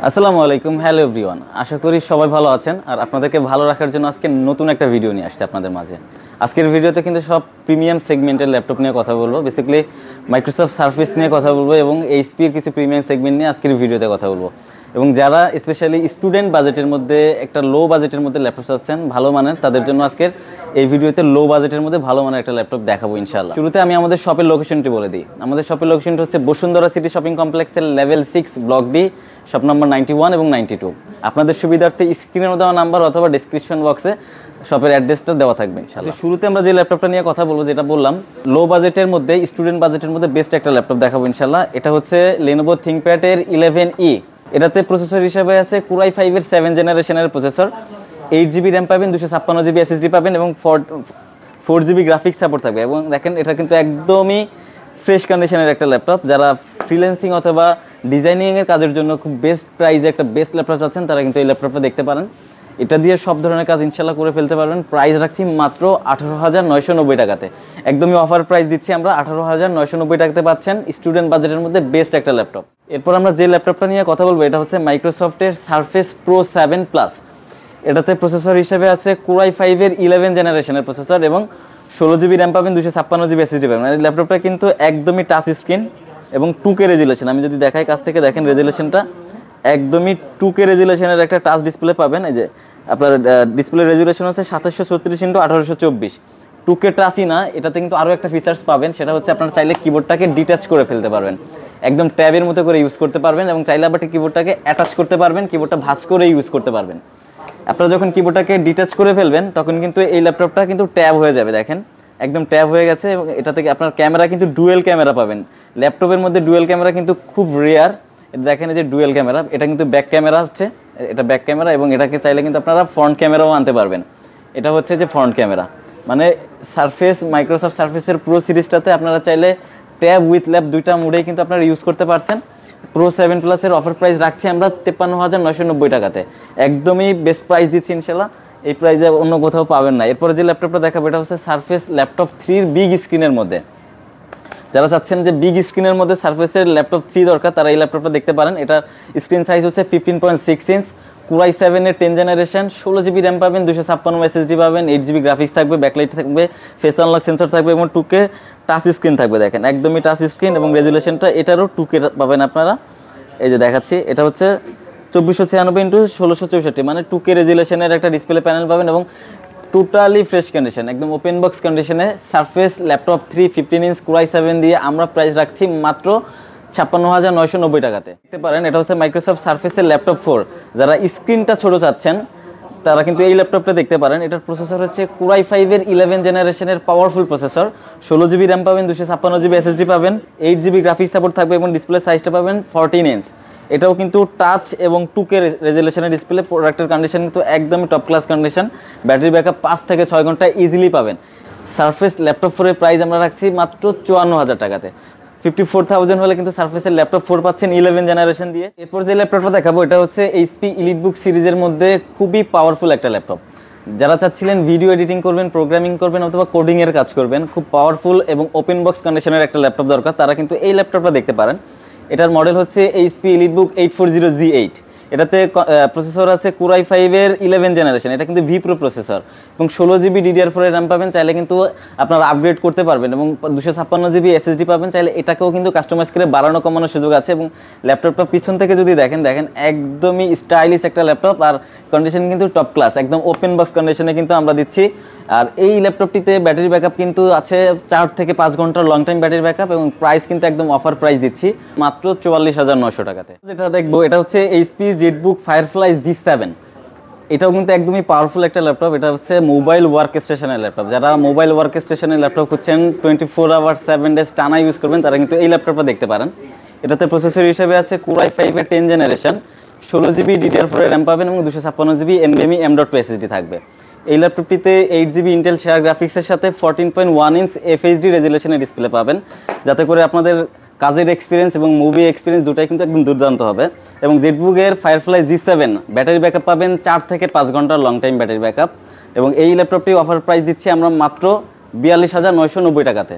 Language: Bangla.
আসসালামু আলাইকুম, হ্যালো এভরিওয়ান। আশা করি সবাই ভালো আছেন। আর আপনাদেরকে ভালো রাখার জন্য আজকে নতুন একটা ভিডিও নিয়ে আসছে আপনাদের মাঝে। আজকের ভিডিওতে কিন্তু সব প্রিমিয়াম সেগমেন্টের ল্যাপটপ নিয়ে কথা বলবো, বেসিক্যালি মাইক্রোসফট সারফেস নিয়ে কথা বলবো এবং এইচপির কিছু প্রিমিয়াম সেগমেন্ট নিয়ে আজকের ভিডিওতে কথা বলবো। এবং যারা স্পেশালি স্টুডেন্ট বাজেটের মধ্যে একটা লো বাজেটের মধ্যে ল্যাপটপ চাচ্ছেন ভালো মানের, তাদের জন্য আজকের এই ভিডিওতে লো বাজেটের মধ্যে ভালো মানের একটা ল্যাপটপ দেখাবো ইনশাআল্লাহ। শুরুতে আমি আমাদের শপের লোকেশনটি বলে দিই। আমাদের শপের লোকেশনটি হচ্ছে বসুন্ধরা সিটি শপিং কমপ্লেক্সের level 6 block D, shop number 91 এবং 92। আপনাদের সুবিধার্থে স্ক্রিনে দেওয়া নাম্বার অথবা ডেসক্রিপশন বক্সে শপের অ্যাড্রেসটা দেওয়া থাকবে ইনশাআল্লাহ। শুরুতে আমরা যে ল্যাপটপটা নিয়ে কথা বলবো, যেটা বললাম লো বাজেটের মধ্যে স্টুডেন্ট বাজেটের মধ্যে বেস্ট একটা ল্যাপটপ দেখাবো ইনশাআল্লাহ। এটা হচ্ছে Lenovo ThinkPad এর 11E। এটাতে প্রসেসর হিসেবে আছে Core i5 এর 7 জেনারেশনের প্রসেসর, 8GB র্যাম পাবেন, 256GB SSD পাবেন এবং 4GB গ্রাফিক্স সাপোর্ট থাকবে। এবং দেখেন এটা কিন্তু একদমই ফ্রেশ কন্ডিশনের একটা ল্যাপটপ। যারা ফ্রিল্যান্সিং অথবা ডিজাইনিংয়ের কাজের জন্য খুব বেস্ট প্রাইসে একটা বেস্ট ল্যাপটপ চাচ্ছেন, তারা কিন্তু এই ল্যাপটপটা দেখতে পারেন। এটা দিয়ে সব ধরনের কাজ ইনশাল্লাহ করে ফেলতে পারবেন। প্রাইস রাখছি মাত্র 18,990 টাকাতে, একদমই অফার প্রাইস দিচ্ছি আমরা। 18,990 টাকাতে পাচ্ছেন স্টুডেন্ট বাজেটের মধ্যে বেস্ট একটা ল্যাপটপ। এরপর আমরা যে ল্যাপটপটা নিয়ে কথা বলবো, এটা হচ্ছে মাইক্রোসফটের সারফেস প্রো 7 প্লাস। এটাতে প্রসেসর হিসেবে আছে Core i5 এর 11 জেনারেশনের প্রসেসর এবং 16GB র্যাম পাবেন, 256GB SSD পাবেন। এই ল্যাপটপটা কিন্তু একদমই টাচ স্ক্রিন এবং 2K রেজুলেশন। আমি যদি দেখাই কাছ থেকে, দেখেন রেজুলেশনটা একদমই 2K রেজুলেশনের একটা টাচ ডিসপ্লে পাবেন। এই যে আপনার ডিসপ্লে রেজুলেশন হচ্ছে 2736x1824। 2K টাচই না, এটাতে কিন্তু আরও একটা ফিচার্স পাবেন, সেটা হচ্ছে আপনারা চাইলে কিবোর্ডটাকে ডিটাচ করে ফেলতে পারবেন, একদম ট্যাবের মতো করে ইউজ করতে পারবেন। এবং চাইলে আবার কিবোর্ডটাকে অ্যাটাচ করতে পারবেন, কিবোর্ডটা ভাঁজ করে ইউজ করতে পারবেন। আপনারা যখন কিবোর্ডটাকে ডিটাচ করে ফেলবেন তখন কিন্তু এই ল্যাপটপটা কিন্তু ট্যাব হয়ে যাবে। দেখেন একদম ট্যাব হয়ে গেছে। এবং এটা থেকে আপনার ক্যামেরা কিন্তু ডুয়েল ক্যামেরা পাবেন। ল্যাপটপের মধ্যে ডুয়েল ক্যামেরা কিন্তু খুব রেয়ার। দেখেন এই যে ডুয়েল ক্যামেরা, এটা কিন্তু ব্যাক ক্যামেরা হচ্ছে, এটা ব্যাক ক্যামেরা এবং এটাকে চাইলে কিন্তু আপনারা ফ্রন্ট ক্যামেরাও আনতে পারবেন। এটা হচ্ছে যে ফ্রন্ট ক্যামেরা, মানে সারফেস মাইক্রোসফট সারফেসের প্রো সিরিজটাতে আপনারা চাইলে ট্যাব উইথ ল্যাপ দুইটা মোডেই কিন্তু আপনারা ইউজ করতে পারছেন। প্রো 7 প্লাসের অফার প্রাইস রাখছি আমরা 53,990 টাকাতে, একদমই বেস্ট প্রাইস দিচ্ছি ইনশাল্লাহ। এই প্রাইসে অন্য কোথাও পাবেন না। এরপরে যে ল্যাপটপটা দেখাবো, এটা হচ্ছে সারফেস ল্যাপটপ 3 বিগ স্ক্রিনের মধ্যে। যারা চাচ্ছেন যে বিগ স্ক্রিনের মধ্যে সারফেসের ল্যাপটপ 3 দরকার, তারা এই ল্যাপটপটা দেখতে পারেন। এটার স্ক্রিন সাইজ হচ্ছে 15.6 ইঞ্চ, Core i7 এর 10 জেনারেশন, 16GB র্যাম পাবেন, 256 SSD পাবেন, 8GB গ্রাফিক্স থাকবে, ব্যাকলাইট থাকবে, ফেস আনলক সেন্সর থাকবে এবং 2K টাচ স্ক্রিন থাকবে। দেখেন একদমই টাচ স্ক্রিন এবং রেজুলেশনটা এটারও 2K পাবেন আপনারা। এই যে দেখাচ্ছি, এটা হচ্ছে 2496x1664, মানে 2K রেজুলেশনের একটা ডিসপ্লে প্যানেল পাবেন এবং টোটালি ফ্রেশ কন্ডিশন, একদম ওপেন বক্স কন্ডিশনে surface laptop 3 15 inch Core i7 দিয়ে আমরা প্রাইস রাখছি মাত্র 56,990 টাকাতে। দেখতে পারেন এটা হচ্ছে মাইক্রোসফট সারফেসের ল্যাপটপ 4। যারা স্ক্রিনটা ছোট চাচ্ছেন তারা কিন্তু এই ল্যাপটপটা দেখতে পারেন। এটার প্রসেসর হচ্ছে Core i5 এর 11 জেনারেশনের পাওয়ারফুল প্রসেসর, 16GB র্যাম পাবেন, 256GB SSD পাবেন, 8GB গ্রাফিক্স সাপোর্ট থাকবে এবং ডিসপ্লে সাইজটা পাবেন 14 ইঞ্চ। এটাও কিন্তু টাচ এবং 2K রেজুলেশনের ডিসপ্লে। প্রোডাক্টের কন্ডিশন কিন্তু একদমই top class condition. Battery backup 5 থেকে 6 ঘন্টা ইজিলি পাবেন। সারফেস ল্যাপটপ 4 এর প্রাইস আমরা রাখছি মাত্র 54,000 টাকাতে। 54,000 হলে কিন্তু সারফেসের ল্যাপটপ 4 পাচ্ছেন 11 জেনারেশন দিয়ে। এরপর যে ল্যাপটপটা দেখাবো, এটা হচ্ছে HP EliteBook সিরিজের মধ্যে খুবই পাওয়ারফুল একটা ল্যাপটপ। যারা চাচ্ছিলেন ভিডিও এডিটিং করবেন, প্রোগ্রামিং করবেন অথবা কোডিংয়ের কাজ করবেন, খুব পাওয়ারফুল এবং ওপেন বক্স কন্ডিশনের একটা ল্যাপটপ দরকার, তারা কিন্তু এই ল্যাপটপটা দেখতে পারেন। এটার মডেল হচ্ছে HP EliteBook 840G8। এটাতে প্রসেসর আছে Core i5 এর 11 জেনারেশন, এটা কিন্তু ভি প্রো প্রসেসর এবং 16GB DDR4 এর র্যাম পাবেন। চাইলে কিন্তু আপনারা আপগ্রেড করতে পারবেন এবং 256GB SSD পাবেন। চাইলে এটাকেও কিন্তু কাস্টমাইজ করে বাড়ানো কমানোর সুযোগ আছে। এবং ল্যাপটপটা পিছন থেকে যদি দেখেন একদমই স্টাইলিশ একটা ল্যাপটপ, আর কন্ডিশন কিন্তু টপ ক্লাস, একদম ওপেন বক্স কন্ডিশনে কিন্তু আমরা দিচ্ছি। আর এই ল্যাপটপটিতে ব্যাটারি ব্যাকআপ কিন্তু আছে 4 থেকে 5 ঘন্টার লং টাইম ব্যাটারি ব্যাকআপ এবং প্রাইস কিন্তু একদম অফার প্রাইস দিচ্ছি মাত্র 44,900 টাকাতে। যেটা দেখবো, এটা হচ্ছে HP ZBook Firefly G7। এটাও কিন্তু একদমই পাওয়ারফুল একটা ল্যাপটপ। এটা হচ্ছে মোবাইল ওয়ার্ক স্টেশনের ল্যাপটপ। যারা মোবাইল ওয়ার্ক স্টেশনের ল্যাপটপ খুঁজছেন, 24 আওয়ার 7 ডেজ টানা ইউজ করবেন, তারা কিন্তু এই ল্যাপটপটা দেখতে পারেন। এটাতে প্রসেসর হিসেবে আছে Core i5 এর 10 জেনারেশন, 16GB DDR4 এর র্যাম পাবেন এবং 256GB NVMe M.2 SSD থাকবে। এই ল্যাপটপটিতে 8GB ইন্টেল শেয়ার গ্রাফিক্সের সাথে 14.1 ইঞ্চ FHD রেজুলেশনের ডিসপ্লে পাবেন, যাতে করে আপনাদের কাজের এক্সপিরিয়েন্স এবং মুভি এক্সপিরিয়েন্স দুটাই কিন্তু একদম দুর্দান্ত হবে। এবং ZBook এর Firefly G7 ব্যাটারি ব্যাকআপ পাবেন 4 থেকে 5 ঘন্টার লং টাইম ব্যাটারি ব্যাকআপ। এবং এই ল্যাপটপটি অফার প্রাইস দিচ্ছি আমরা মাত্র 42,990 টাকাতে।